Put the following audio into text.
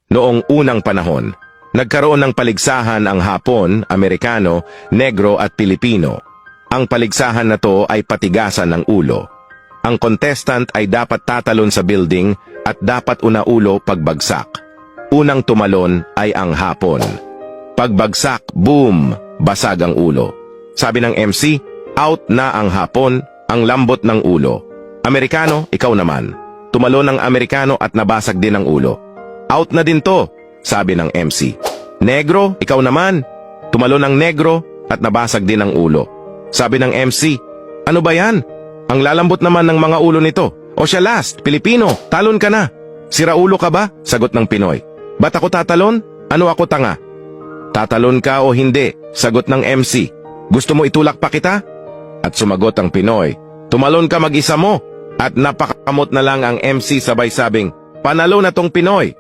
Noong unang panahon, nagkaroon ng paligsahan ang Hapon, Amerikano, Negro at Pilipino. Ang paligsahan na to ay patigasan ng ulo. Ang contestant ay dapat tatalon sa building at dapat unaulo pagbagsak. Unang tumalon ay ang Hapon. Pagbagsak, boom, basag ang ulo. Sabi ng MC, out na ang Hapon, ang lambot ng ulo. Amerikano, ikaw naman. Tumalon ang Amerikano at nabasag din ang ulo. Out na din to, sabi ng MC. Negro, ikaw naman. Tumalon ang Negro at nabasag din ang ulo. Sabi ng MC, ano ba yan? Ang lalambot naman ng mga ulo nito. O siya last, Pilipino, talon ka na. Sira ulo ka ba? Sagot ng Pinoy. Ba't ako tatalon? Ano ako tanga? Tatalon ka o hindi? Sagot ng MC. Gusto mo itulak pa kita? At sumagot ang Pinoy. Tumalon ka mag-isa mo. At napakamot na lang ang MC sabay sabing, panalo na tong Pinoy.